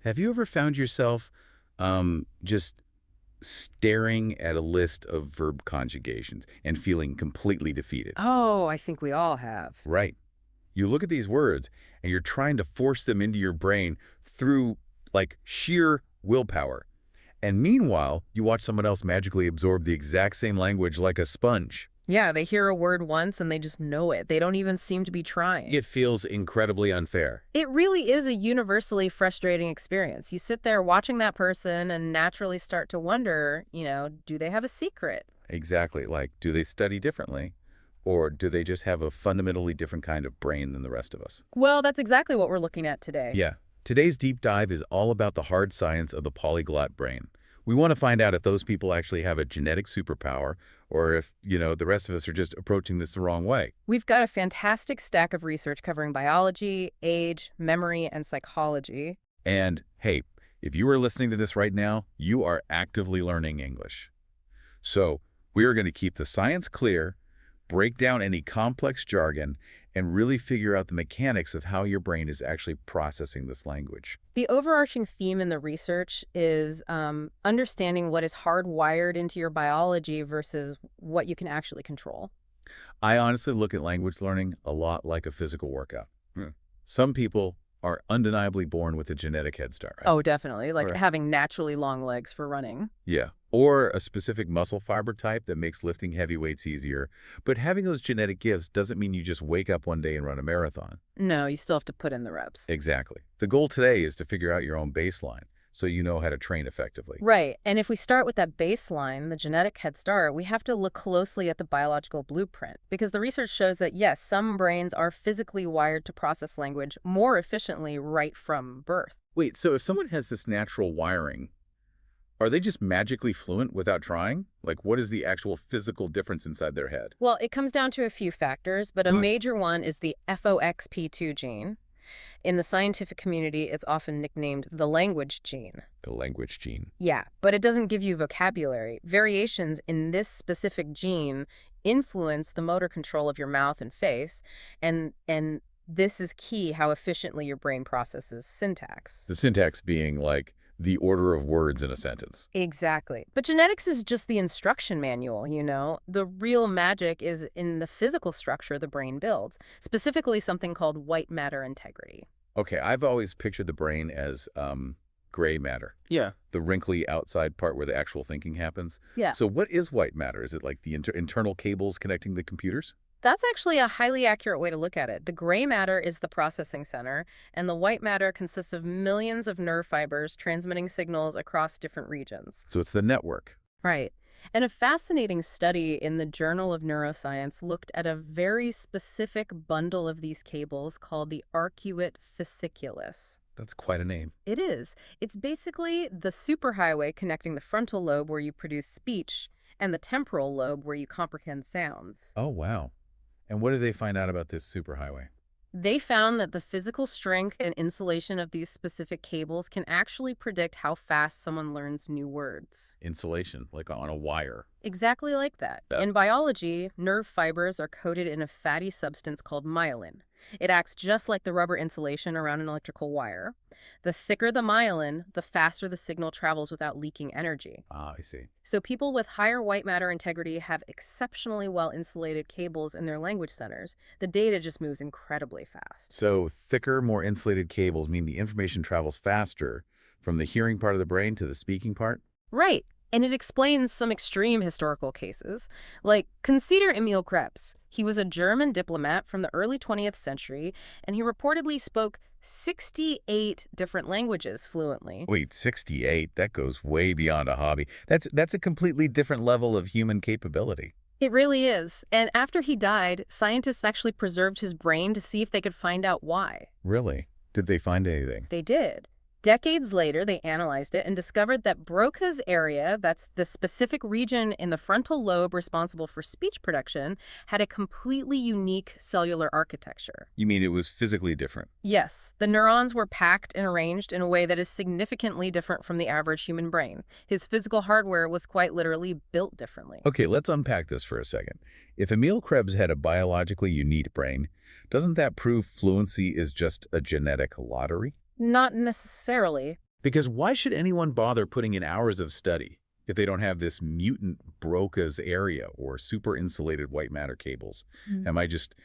Have you ever found yourself just staring at a list of verb conjugations and feeling completely defeated? Oh, I think we all have. Right. You look at these words and you're trying to force them into your brain through like sheer willpower. And meanwhile, you watch someone else magically absorb the exact same language like a sponge. Yeah, they hear a word once and they just know it. They don't even seem to be trying. It feels incredibly unfair. It really is a universally frustrating experience. You sit there watching that person and naturally start to wonder, do they have a secret? Exactly. Like, do they study differently? Or do they just have a fundamentally different kind of brain than the rest of us? Well, that's exactly what we're looking at today. Yeah. Today's deep dive is all about the hard science of the polyglot brain. We want to find out if those people actually have a genetic superpower or if, the rest of us are just approaching this the wrong way. We've got a fantastic stack of research covering biology, age, memory, and psychology. And hey, if you are listening to this right now, you are actively learning English. So we are going to keep the science clear, break down any complex jargon, and really figure out the mechanics of how your brain is actually processing this language. The overarching theme in the research is understanding what is hardwired into your biology versus what you can actually control. I honestly look at language learning a lot like a physical workout. Some people are undeniably born with a genetic head start, right? Oh, definitely. Like Right. having naturally long legs for running. Yeah. Or a specific muscle fiber type that makes lifting heavy weights easier. But having those genetic gifts doesn't mean you just wake up one day and run a marathon. No, you still have to put in the reps. Exactly. The goal today is to figure out your own baseline so you know how to train effectively. Right. And if we start with that baseline, the genetic head start, we have to look closely at the biological blueprint because the research shows that, yes, some brains are physically wired to process language more efficiently right from birth. Wait, so if someone has this natural wiring, are they just magically fluent without trying? Like, what is the actual physical difference inside their head? Well, it comes down to a few factors, but a What? major one is the FOXP2 gene. In the scientific community, it's often nicknamed the language gene. The language gene. Yeah, but it doesn't give you vocabulary. Variations in this specific gene influence the motor control of your mouth and face, and this is key how efficiently your brain processes syntax. The syntax being like the order of words in a sentence. Exactly. But genetics is just the instruction manual, The real magic is in the physical structure the brain builds, specifically something called white matter integrity. Okay, I've always pictured the brain as gray matter, Yeah. the wrinkly outside part where the actual thinking happens. Yeah. So what is white matter? Is it like the internal cables connecting the computers? That's actually a highly accurate way to look at it. The gray matter is the processing center, and the white matter consists of millions of nerve fibers transmitting signals across different regions. So it's the network. Right. And a fascinating study in the Journal of Neuroscience looked at a very specific bundle of these cables called the arcuate fasciculus. That's quite a name. It is. It's basically the superhighway connecting the frontal lobe where you produce speech and the temporal lobe where you comprehend sounds. Oh, wow. And what did they find out about this superhighway? They found that the physical strength and insulation of these specific cables can actually predict how fast someone learns new words. Insulation, like on a wire. Exactly like that. Yeah. In biology, nerve fibers are coated in a fatty substance called myelin. It acts just like the rubber insulation around an electrical wire. The thicker the myelin, the faster the signal travels without leaking energy. Ah, I see. So people with higher white matter integrity have exceptionally well-insulated cables in their language centers. The data just moves incredibly fast. So thicker, more insulated cables mean the information travels faster from the hearing part of the brain to the speaking part? Right. And it explains some extreme historical cases. Like, consider Emil Krebs. He was a German diplomat from the early 20th century, and he reportedly spoke 68 different languages fluently. Wait, 68? That goes way beyond a hobby. That's a completely different level of human capability. It really is. And after he died, scientists actually preserved his brain to see if they could find out why. Really? Did they find anything? They did. Decades later, they analyzed it and discovered that Broca's area, that's the specific region in the frontal lobe responsible for speech production, had a completely unique cellular architecture. You mean it was physically different? Yes, the neurons were packed and arranged in a way that is significantly different from the average human brain. His physical hardware was quite literally built differently. Okay, let's unpack this for a second. If Emil Krebs had a biologically unique brain, doesn't that prove fluency is just a genetic lottery? Not necessarily. Because why should anyone bother putting in hours of study if they don't have this mutant Broca's area or super insulated white matter cables? Mm. Am I just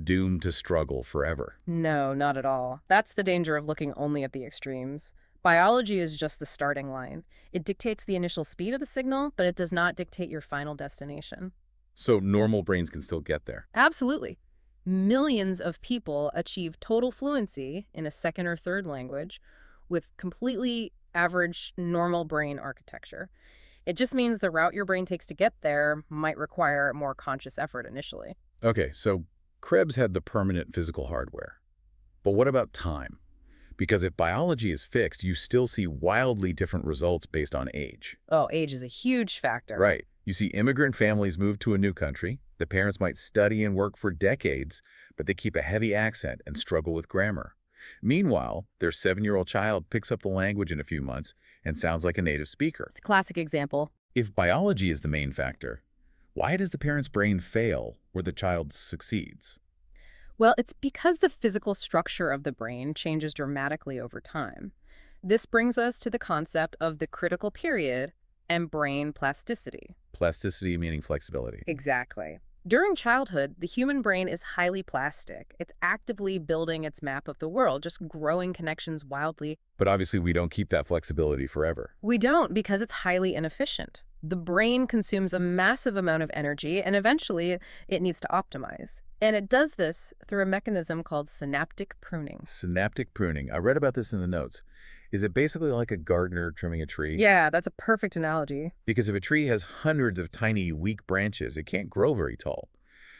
doomed to struggle forever? No, not at all. That's the danger of looking only at the extremes. Biology is just the starting line. It dictates the initial speed of the signal, but it does not dictate your final destination. So normal brains can still get there. Absolutely. Millions of people achieve total fluency in a second or third language with completely average normal brain architecture. It just means the route your brain takes to get there might require more conscious effort initially. Okay, so Krebs had the permanent physical hardware. But what about time? Because if biology is fixed, you still see wildly different results based on age. Oh, age is a huge factor. Right. You see immigrant families move to a new country. The parents might study and work for decades, but they keep a heavy accent and struggle with grammar. Meanwhile, their 7-year-old child picks up the language in a few months and sounds like a native speaker. It's a classic example. If biology is the main factor, why does the parent's brain fail where the child succeeds? Well, it's because the physical structure of the brain changes dramatically over time. This brings us to the concept of the critical period and brain plasticity. Plasticity meaning flexibility. Exactly. During childhood, the human brain is highly plastic. It's actively building its map of the world, just growing connections wildly. But obviously we don't keep that flexibility forever. We don't because it's highly inefficient. The brain consumes a massive amount of energy and eventually it needs to optimize. And it does this through a mechanism called synaptic pruning. Synaptic pruning. I read about this in the notes. Is it basically like a gardener trimming a tree? Yeah, that's a perfect analogy. Because if a tree has hundreds of tiny, weak branches, it can't grow very tall.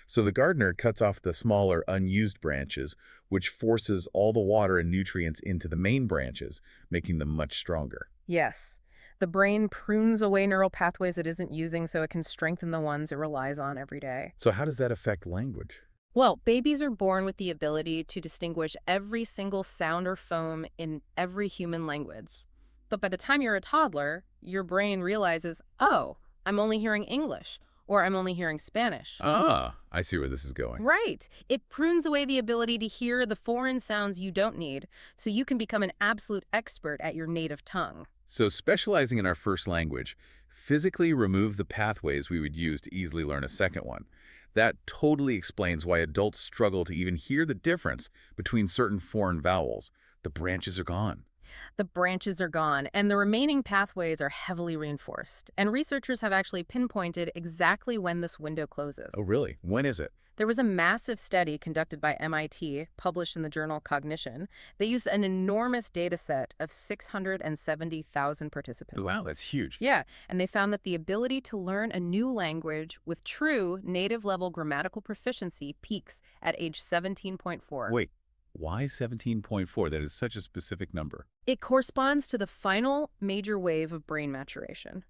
So the gardener cuts off the smaller, unused branches, which forces all the water and nutrients into the main branches, making them much stronger. Yes. The brain prunes away neural pathways it isn't using so it can strengthen the ones it relies on every day. So how does that affect language? Well, babies are born with the ability to distinguish every single sound or phone in every human language. But by the time you're a toddler, your brain realizes, oh, I'm only hearing English, or I'm only hearing Spanish. Ah, I see where this is going. Right. It prunes away the ability to hear the foreign sounds you don't need, so you can become an absolute expert at your native tongue. So specializing in our first language physically remove the pathways we would use to easily learn a second one. That totally explains why adults struggle to even hear the difference between certain foreign vowels. The branches are gone. The branches are gone, and the remaining pathways are heavily reinforced. And researchers have actually pinpointed exactly when this window closes. Oh, really? When is it? There was a massive study conducted by MIT, published in the journal Cognition. They used an enormous data set of 670,000 participants. Wow, that's huge. Yeah, and they found that the ability to learn a new language with true native-level grammatical proficiency peaks at age 17.4. Wait, why 17.4? That is such a specific number. It corresponds to the final major wave of brain maturation.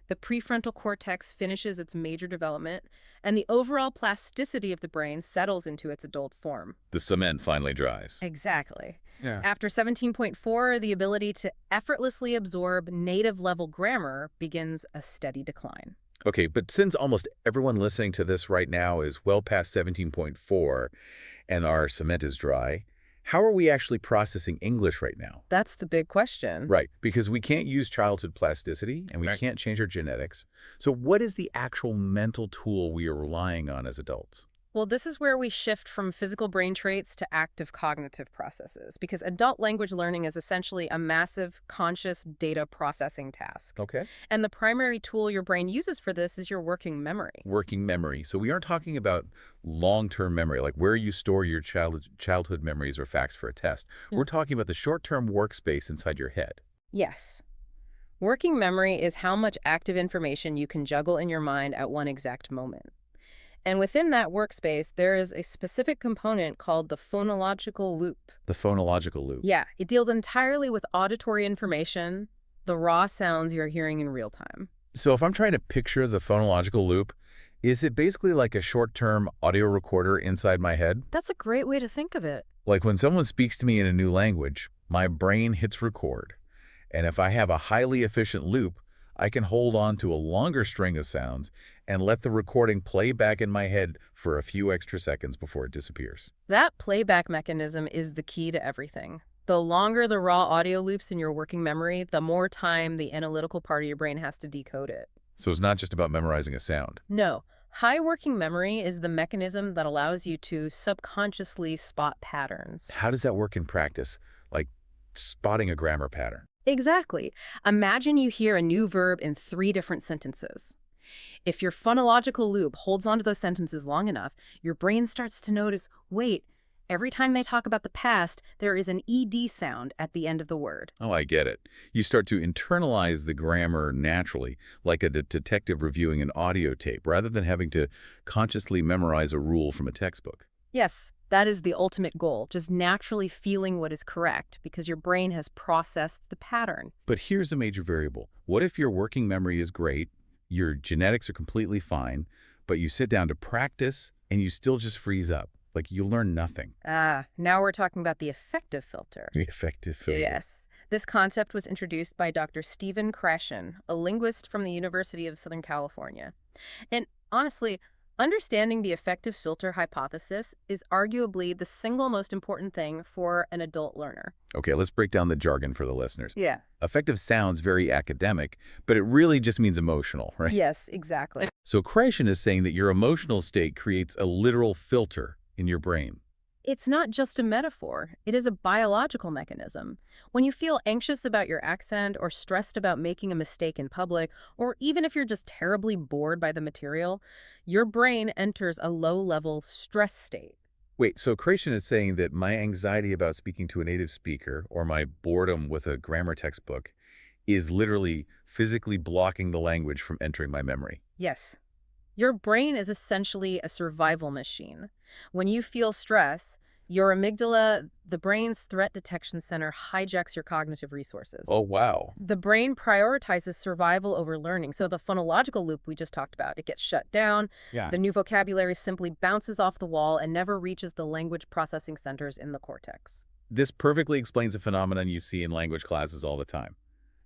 The prefrontal cortex finishes its major development, and the overall plasticity of the brain settles into its adult form. The cement finally dries. Exactly. Yeah. After 17.4, the ability to effortlessly absorb native-level grammar begins a steady decline. Okay, but since almost everyone listening to this right now is well past 17.4 and our cement is dry, how are we actually processing English right now? That's the big question. Right, because we can't use childhood plasticity and we can't change our genetics. So what is the actual mental tool we are relying on as adults? Well, this is where we shift from physical brain traits to active cognitive processes, because adult language learning is essentially a massive, conscious data processing task. Okay. And the primary tool your brain uses for this is your working memory. Working memory. So we aren't talking about long-term memory, like where you store your childhood memories or facts for a test. We're talking about the short-term workspace inside your head. Yes. Working memory is how much active information you can juggle in your mind at one exact moment. And within that workspace, there is a specific component called the phonological loop. The phonological loop. Yeah, it deals entirely with auditory information, the raw sounds you're hearing in real time. So if I'm trying to picture the phonological loop, is it basically like a short-term audio recorder inside my head? That's a great way to think of it. Like when someone speaks to me in a new language, my brain hits record. And if I have a highly efficient loop, I can hold on to a longer string of sounds and let the recording play back in my head for a few extra seconds before it disappears. That playback mechanism is the key to everything. The longer the raw audio loops in your working memory, the more time the analytical part of your brain has to decode it. So it's not just about memorizing a sound. No, high working memory is the mechanism that allows you to subconsciously spot patterns. How does that work in practice? Like spotting a grammar pattern. Exactly. Imagine you hear a new verb in 3 different sentences. If your phonological loop holds onto those sentences long enough, your brain starts to notice, wait, every time they talk about the past, there is an ED sound at the end of the word. Oh, I get it. You start to internalize the grammar naturally, like a detective reviewing an audio tape, rather than having to consciously memorize a rule from a textbook. Yes, that is the ultimate goal, just naturally feeling what is correct because your brain has processed the pattern. But here's a major variable. What if your working memory is great, your genetics are completely fine, but you sit down to practice and you still just freeze up? Like you learn nothing. Now we're talking about the effective filter. The effective filter. Yes. This concept was introduced by Dr. Stephen Krashen, a linguist from the University of Southern California. And honestly, understanding the effective filter hypothesis is arguably the single most important thing for an adult learner. Okay, let's break down the jargon for the listeners. Yeah. Effective sounds very academic, but it really just means emotional, right? Yes, exactly. So Kreischen is saying that your emotional state creates a literal filter in your brain. It's not just a metaphor. It is a biological mechanism. When you feel anxious about your accent or stressed about making a mistake in public, or even if you're just terribly bored by the material, your brain enters a low-level stress state. Wait, so Kreischen is saying that my anxiety about speaking to a native speaker or my boredom with a grammar textbook is literally physically blocking the language from entering my memory. Yes. Your brain is essentially a survival machine. When you feel stress, your amygdala, the brain's threat detection center, hijacks your cognitive resources. Oh, wow. The brain prioritizes survival over learning. So the phonological loop we just talked about, it gets shut down. Yeah. The new vocabulary simply bounces off the wall and never reaches the language processing centers in the cortex. This perfectly explains a phenomenon you see in language classes all the time.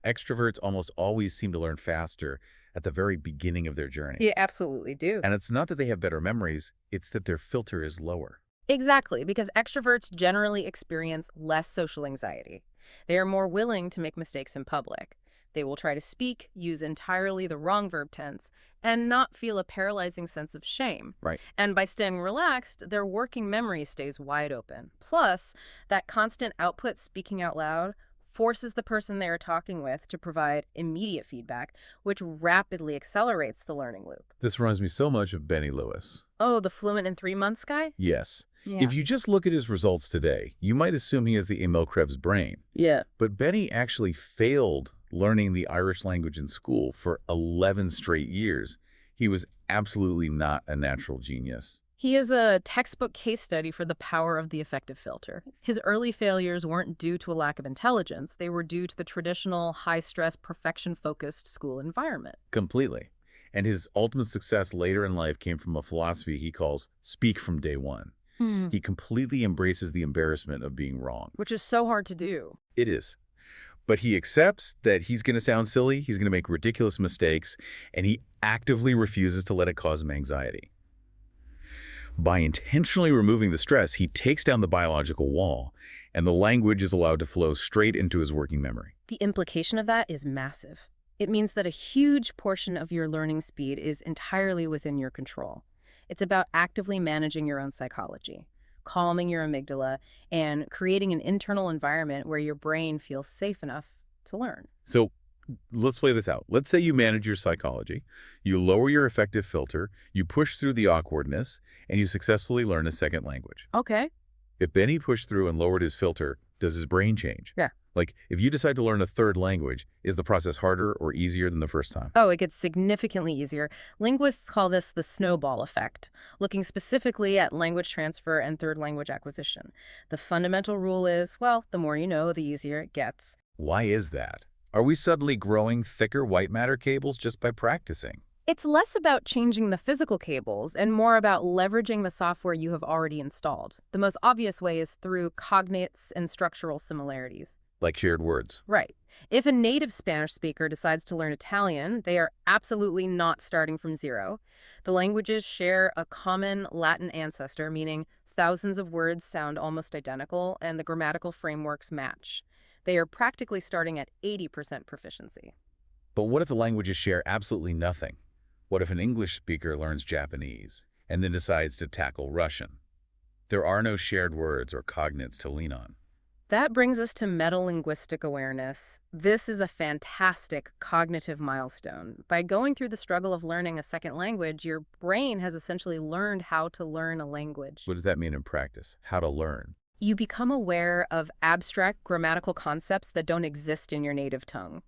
Extroverts almost always seem to learn faster at the very beginning of their journey. You absolutely do. And it's not that they have better memories, it's that their filter is lower. Exactly, because extroverts generally experience less social anxiety. They are more willing to make mistakes in public. They will try to speak, use entirely the wrong verb tense, and not feel a paralyzing sense of shame. Right. And by staying relaxed, their working memory stays wide open. Plus, that constant output speaking out loud forces the person they are talking with to provide immediate feedback, which rapidly accelerates the learning loop. This reminds me so much of Benny Lewis. Oh, the fluent in 3 months guy? Yes. Yeah. If you just look at his results today, you might assume he has the Emil Krebs brain. Yeah. But Benny actually failed learning the Irish language in school for 11 straight years. He was absolutely not a natural genius. He is a textbook case study for the power of the effective filter. His early failures weren't due to a lack of intelligence. They were due to the traditional high-stress, perfection-focused school environment. Completely. And his ultimate success later in life came from a philosophy he calls speak from day one. He completely embraces the embarrassment of being wrong. Which is so hard to do. It is. But he accepts that he's going to sound silly, he's going to make ridiculous mistakes, and he actively refuses to let it cause him anxiety. By intentionally removing the stress, he takes down the biological wall, and the language is allowed to flow straight into his working memory. The implication of that is massive. It means that a huge portion of your learning speed is entirely within your control. It's about actively managing your own psychology, calming your amygdala, and creating an internal environment where your brain feels safe enough to learn. So let's play this out. Let's say you manage your psychology, you lower your effective filter, you push through the awkwardness, and you successfully learn a second language. Okay. If Benny pushed through and lowered his filter, does his brain change? Yeah. Like, if you decide to learn a third language, is the process harder or easier than the first time? Oh, it gets significantly easier. Linguists call this the snowball effect, looking specifically at language transfer and third language acquisition. The fundamental rule is, well, the more you know, the easier it gets. Why is that? Are we suddenly growing thicker white matter cables just by practicing? It's less about changing the physical cables and more about leveraging the software you have already installed. The most obvious way is through cognates and structural similarities. Like shared words. Right. If a native Spanish speaker decides to learn Italian, they are absolutely not starting from zero. The languages share a common Latin ancestor, meaning Thousands of words sound almost identical, and the grammatical frameworks match. They are practically starting at 80% proficiency. But what if the languages share absolutely nothing? What if an English speaker learns Japanese and then decides to tackle Russian? There are no shared words or cognates to lean on. That brings us to metalinguistic awareness. This is a fantastic cognitive milestone. By going through the struggle of learning a second language, your brain has essentially learned how to learn a language. What does that mean in practice? How to learn? You become aware of abstract grammatical concepts that don't exist in your native tongue.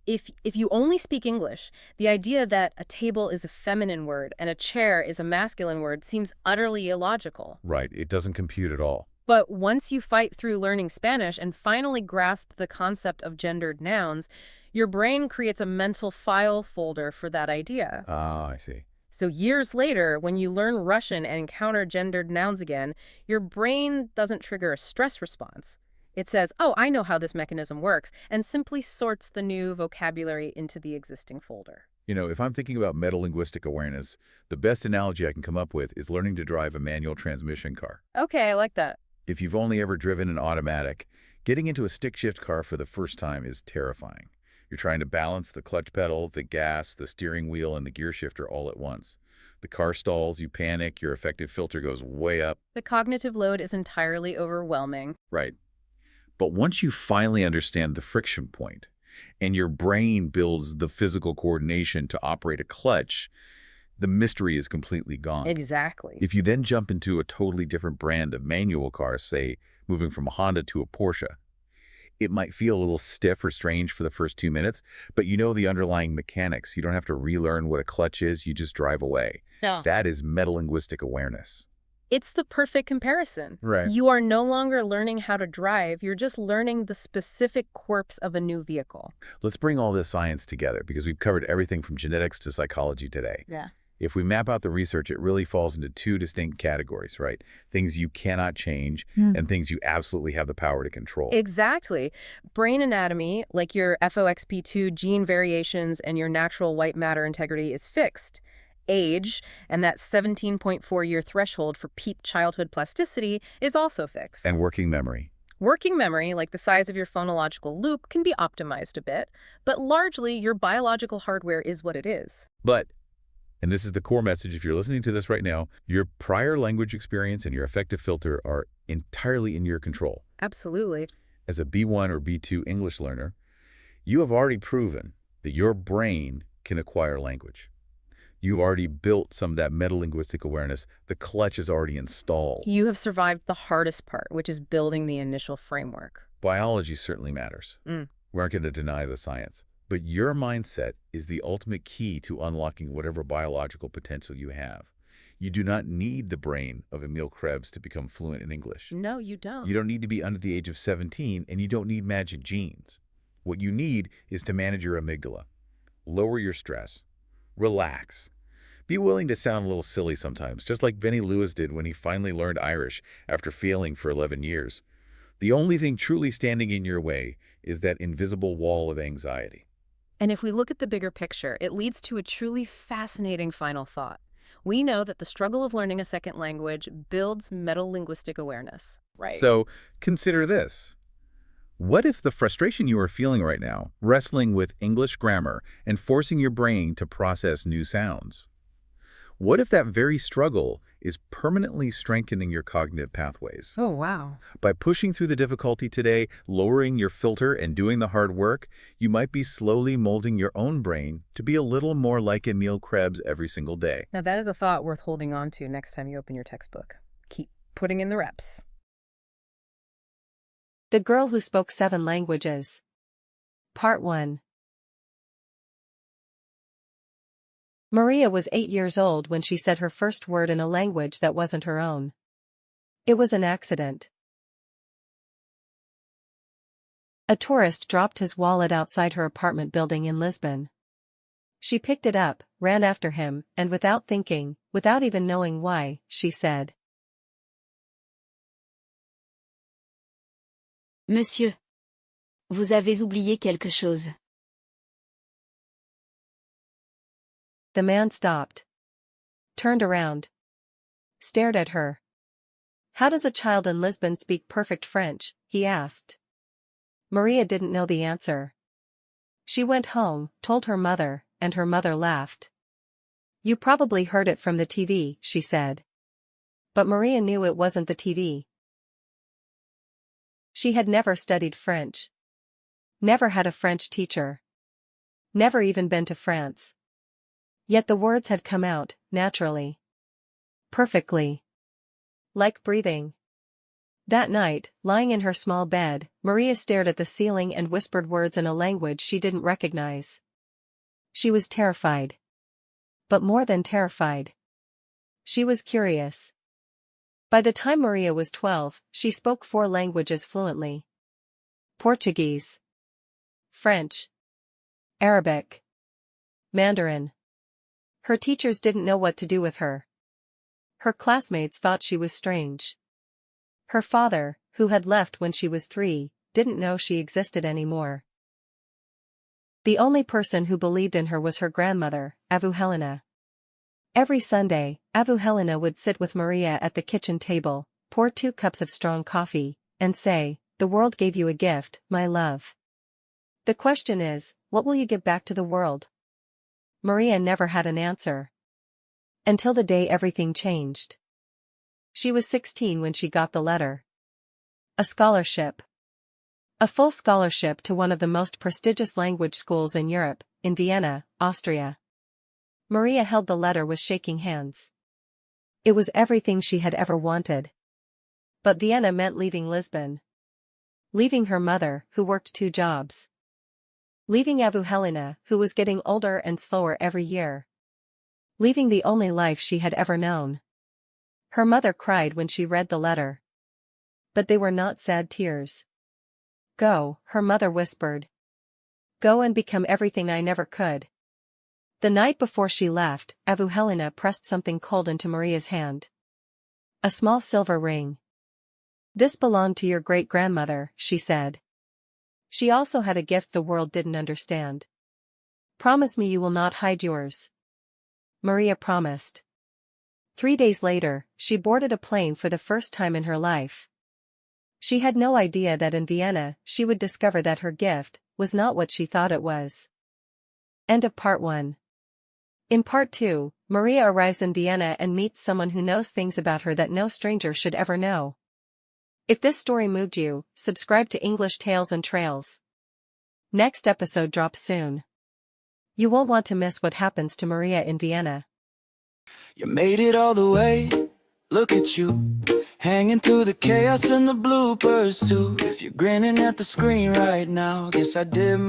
If you only speak English, the idea that a table is a feminine word and a chair is a masculine word seems utterly illogical. Right, it doesn't compute at all. But once you fight through learning Spanish and finally grasp the concept of gendered nouns, your brain creates a mental file folder for that idea. Ah, I see. So years later, when you learn Russian and encounter gendered nouns again, your brain doesn't trigger a stress response. It says, oh, I know how this mechanism works, and simply sorts the new vocabulary into the existing folder. You know, if I'm thinking about metalinguistic awareness, the best analogy I can come up with is learning to drive a manual transmission car. Okay, I like that. If you've only ever driven an automatic, getting into a stick-shift car for the first time is terrifying. You're trying to balance the clutch pedal, the gas, the steering wheel, and the gear shifter all at once. The car stalls, you panic, your effective filter goes way up. The cognitive load is entirely overwhelming. Right. But once you finally understand the friction point, and your brain builds the physical coordination to operate a clutch, the mystery is completely gone. Exactly. If you then jump into a totally different brand of manual car, say, moving from a Honda to a Porsche, it might feel a little stiff or strange for the first 2 minutes, but you know the underlying mechanics. You don't have to relearn what a clutch is, you just drive away. Yeah. That is metalinguistic awareness. It's the perfect comparison. Right. You are no longer learning how to drive, you're just learning the specific quirks of a new vehicle. Let's bring all this science together because we've covered everything from genetics to psychology today. Yeah. If we map out the research, it really falls into two distinct categories, right? Things you cannot change and things you absolutely have the power to control. Exactly. Brain anatomy, like your FOXP2 gene variations and your natural white matter integrity, is fixed. Age, and that 17.4-year threshold for peak childhood plasticity, is also fixed. And working memory. Working memory, like the size of your phonological loop, can be optimized a bit, but largely your biological hardware is what it is. But, and this is the core message if you're listening to this right now, your prior language experience and your effective filter are entirely in your control. Absolutely. As a B1 or B2 English learner, you have already proven that your brain can acquire language. You've already built some of that metalinguistic awareness. The clutch is already installed. You have survived the hardest part, which is building the initial framework. Biology certainly matters. Mm. We aren't going to deny the science. But your mindset is the ultimate key to unlocking whatever biological potential you have. You do not need the brain of Emil Krebs to become fluent in English. No, you don't. You don't need to be under the age of 17, and you don't need magic genes. What you need is to manage your amygdala. Lower your stress. Relax. Be willing to sound a little silly sometimes, just like Vinnie Lewis did when he finally learned Irish after failing for 11 years. The only thing truly standing in your way is that invisible wall of anxiety. And if we look at the bigger picture, it leads to a truly fascinating final thought. We know that the struggle of learning a second language builds metalinguistic awareness. Right. So consider this. What if the frustration you are feeling right now, wrestling with English grammar and forcing your brain to process new sounds? What if that very struggle is permanently strengthening your cognitive pathways? Oh, wow. By pushing through the difficulty today, lowering your filter, and doing the hard work, you might be slowly molding your own brain to be a little more like Emil Krebs every single day. Now, that is a thought worth holding on to next time you open your textbook. Keep putting in the reps. The Girl Who Spoke 7 Languages. Part 1. Maria was 8 years old when she said her first word in a language that wasn't her own. It was an accident. A tourist dropped his wallet outside her apartment building in Lisbon. She picked it up, ran after him, and without thinking, without even knowing why, she said, Monsieur, vous avez oublié quelque chose. The man stopped, turned around, stared at her, How does a child in Lisbon speak perfect French? He asked. Maria didn't know the answer. She went home, told her mother, and her mother laughed. You probably heard it from the TV, she said. But Maria knew it wasn't the TV. She had never studied French. Never had a French teacher. Never even been to France. Yet the words had come out, naturally. Perfectly. Like breathing. That night, lying in her small bed, Maria stared at the ceiling and whispered words in a language she didn't recognize. She was terrified. But more than terrified. She was curious. By the time Maria was 12, she spoke 4 languages fluently. Portuguese, French, Arabic, Mandarin. Her teachers didn't know what to do with her. Her classmates thought she was strange. Her father, who had left when she was 3, didn't know she existed anymore. The only person who believed in her was her grandmother, Avu Helena. Every Sunday, Avu Helena would sit with Maria at the kitchen table, pour 2 cups of strong coffee, and say, "The world gave you a gift, my love. The question is, what will you give back to the world?" Maria never had an answer. Until the day everything changed. She was 16 when she got the letter. A scholarship. A full scholarship to one of the most prestigious language schools in Europe, in Vienna, Austria. Maria held the letter with shaking hands. It was everything she had ever wanted. But Vienna meant leaving Lisbon. Leaving her mother, who worked 2 jobs. Leaving Avu Helena, who was getting older and slower every year. Leaving the only life she had ever known. Her mother cried when she read the letter. But they were not sad tears. "Go," her mother whispered. "Go and become everything I never could." The night before she left, Avu Helena pressed something cold into Maria's hand. A small silver ring. "This belonged to your great-grandmother," she said. "She also had a gift the world didn't understand. Promise me you will not hide yours." Maria promised. 3 days later, she boarded a plane for the first time in her life. She had no idea that in Vienna she would discover that her gift was not what she thought it was. End of part 1. In part 2, Maria arrives in Vienna and meets someone who knows things about her that no stranger should ever know. If this story moved you, subscribe to English Tales and Trails. Next episode drops soon. You won't want to miss what happens to Maria in Vienna. You made it all the way, look at you, hanging through the chaos and the bloopers too. If you're grinning at the screen right now, guess I did